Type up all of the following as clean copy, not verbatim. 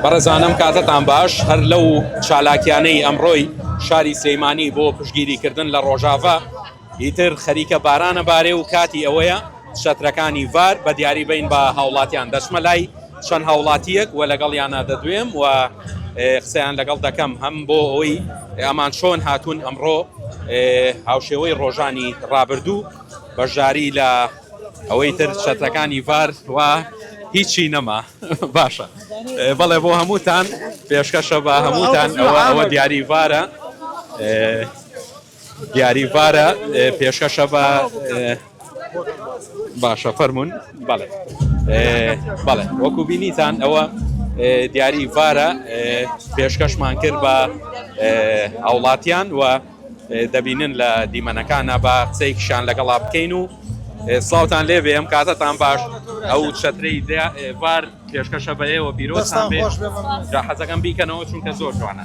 بەڕێزانم کاتتان باش هەر لەو چالاکیانەی ئەمڕۆی شاری سلەیمانی بۆ پشتگیریکردن لە ڕۆژاوا ئیتر خەریکە بارانە بارێ و کاتی ئەوەیە شەترەکانی ڤار بە دیاری بین بە هاوڵاتیان دەچمە لای چەند هاوڵاتیەک و لەگەڵیانە دەدوێم و قسەیان لەگەڵ دەکەم هەم بۆ ئەوەی ئەمان چۆن هاتوون ئەمڕۆ هاوشێوەی ڕۆژانی ڕابردوو بەژاری لە ئەوەی تر شەترەکانی ڤار و هیچی نەما باشە بەڵێ بۆ هەمووتان پێشکەشە بە هەمووتان ئەوە دیاری ڤارە دیاری ڤارە پێشکەشە بە باشە فەرمونون بەڵێ بەڵێ وەکو بینیتان ئەوە دیاری ڤارە پێشکەشمان کرد بە هاوڵاتیان و دەبینن لە دیمەنەکانە بە قسەیەکیشان لەگەڵا بکەین و سڵاوتان لێبێ ئەم کاتتان باش ئەو چەترەی ڤار پێشکەشە بە ئێوە بیرۆستان بێ حەزەکەم بیکەنەوە چونکە زۆر جوانە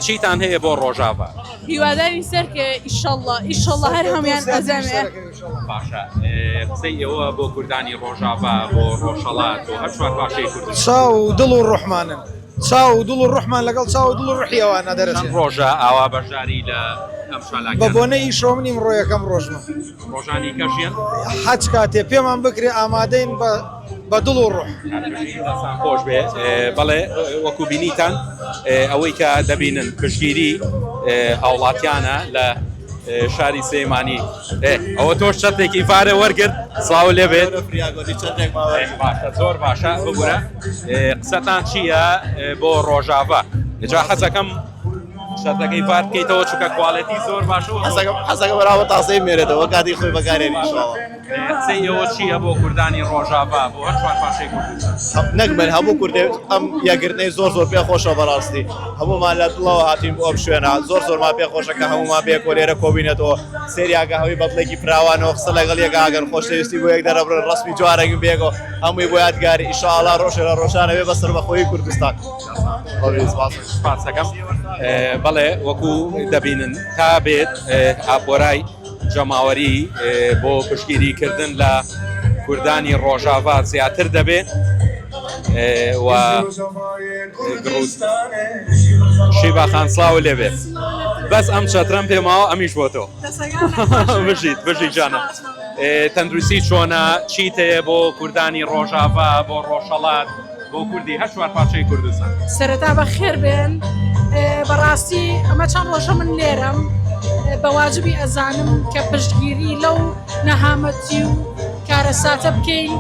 چیتان هەیە بۆ ڕۆژاوا هیواداری سەرکە ئیشەڵڵا هەر هەمویان ئەزانێ باشە قسەی ئێوە بۆ کوردانی ڕۆژاوا بۆ ڕۆژهەڵات و هەر چوار باشەی کوردی چاو و دڵ و ڕوحمانن چاو و دڵ و ڕوحمان لەگەڵ چاو و دڵ و ڕوحی ئەوانە دەرەچێت ڕۆژە ئاوا بەشداری لە ئەم شالاکە بە بۆنەی ئیشۆ منیم ڕۆیەکەم ڕۆژمە ڕۆژانی کەژیان حەج کاتێ پێمان بکرێ ئامادەین بە دڵ و ڕوح خۆش بێ بەڵێ وەکو بینیتان ئەوەی کە دەبینن پشتگیری هاوڵاتیانە لە شاری سلەیمانی ئەوە تۆش چەتێکی ڤارە وەرگرت سڵاو لێبێت زۆر باشە ببورە قسەتان چییە بۆ ڕۆژاوا جا حەزەکەم شەتەکەی ڤار بکەیتەوە چونکە کوالەتی زۆر باشە حەزەکە بەراوە تاسەی مێرێتەوە کاتی خۆی بەکارێنی ئینشاڵڵا قسەی ئێوە چییە بۆ کوردانی ڕۆژاوا بۆ هەر چوار پاشەی کوردستان نەکمن هەموو کوردێ ئەم یەکگرتنەی زۆر پێ خۆشە بەڕاستی هەمومان لە دڵەوە هاتین بۆ ئەم شوێنە زۆرمان پێ خۆشە کە هەمومان پێ کۆلێرە کۆبینێتەوە سێریاگە هەوی بەدڵێکی فراوانەوە قسە لەگەڵ یەک ئاگەر خۆشەویستی بۆ یەک دەرەبرن ڕسمی جوارەگەن بێگۆ هەمووی بۆ یادگاری ئینشاڵڵا ڕۆژێ لە ڕۆژانە بێ بەسەر بەخۆی کوردستان سپاسەکەم بەڵێ وەکو دەبینن تا بێت ئاپۆرای جەماوەری بۆ پشتگیریکردن لە کوردانی ڕۆژاوا زیاتر دەبێت و شیباخان سڵاو لێبێت بەس ئەم چەترەم پێماوە ئەمیش بۆ تۆ بژیت جانە تەندروستی چۆنە چیت هەیە بۆ کوردانی ڕۆژاوا بۆ ڕۆژهەڵات بۆ کوردی هەر چوار پارچەی کوردستان سەرەتا بەخێر بێن بەڕاستی ئەمە چەند ڕۆژە من لێرەم بە واجبی ئەزانم کە پشتگیری لەو نەهامەتی و کارەساتە بکەین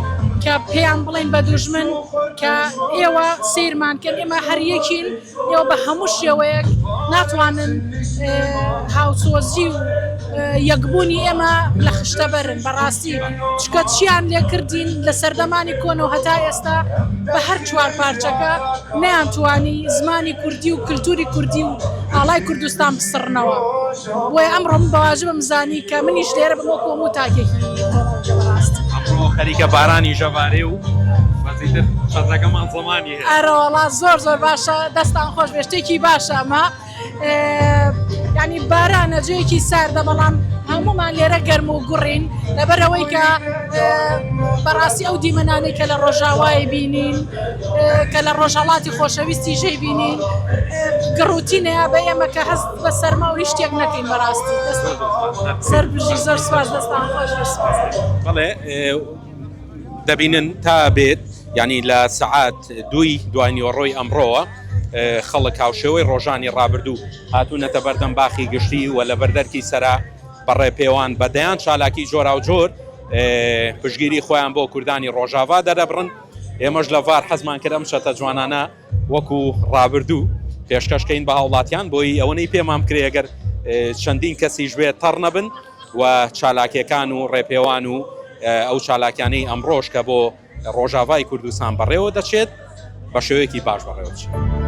کە پێیان بڵین بە دوژمن کە ئێوە سیرمان کرد ئێمە هەریەکین ئێوە بە هەموو شێوەیەک ناتوانن هاوسۆزی و یەکبوونی ئێمە لە خشتە بەرن بەڕاستی چکە چیان لێ کردین لە سەردەمانی کۆنەوە هەتا ئێستا بە هەر چوار پارچەکە نەیانتوانی زمانی کوردی و کللتوری کوردی و ئاڵای کوردستان بسڕنەوە بۆیە ئەمڕۆ من بەواژبم زانی کە منیش لێرە بمەوە هەموو تاکێکی بەڕاستی ئەمڕۆ خەریکە بارانی ژەوارێ و بەزیتر شەترەکەمان زەمانی هەیە ئەرەوەڵا زۆر باشە دەستان خۆش بێ شتێکی باشە ئەمە ینی بارانە جەیەکی ساردە بەڵام هەمومان لێرە گەرم و گوڕین لەبەرەوەی کە بەڕاستی ئەو دیمەنانەی کە لە ڕۆژاوای بینین کە لە ڕۆژهەڵاتی خۆشەویستی ژەی بینین گڕوتینەیە بە ئێمە کە هەست بە سەرما و هیچ شتێک نەکەین بەڕاستی سەر بژی زۆر سپاس دەستان خۆش بەڵێ دەبینن تا بێت ینی لە سەعات دوی دوانیوەڕۆی ئەمڕۆوە خەڵک هاوشێوەی ڕۆژانی ڕابردوو هاتوونەتە بەردەم باخی گشتی و لە بەردەرکی سەرا بەڕێ پێوان بەدەیان چالاکی جۆرا و جۆر پشتگیری خۆیان بۆ کوردانی ڕۆژاوا دەرەبڕن ئێمەش لە ڤار حەزمان کرد ئەم شەتە جوانانە وەکو ڕابردوو پێشکەشکەین بە هاوڵاتیان بۆی ئەوەی پێمان بکرێ ئەگەر چەندین کەسیش بێت تەڕ نەبن و چالاکیەکان و ڕێپێوان و ئەو چالاکیانەی ئەمڕۆژ کە بۆ ڕۆژاوای کوردستان بەڕێوە دەچێت بە شێوەیەکی باش بەڕێوە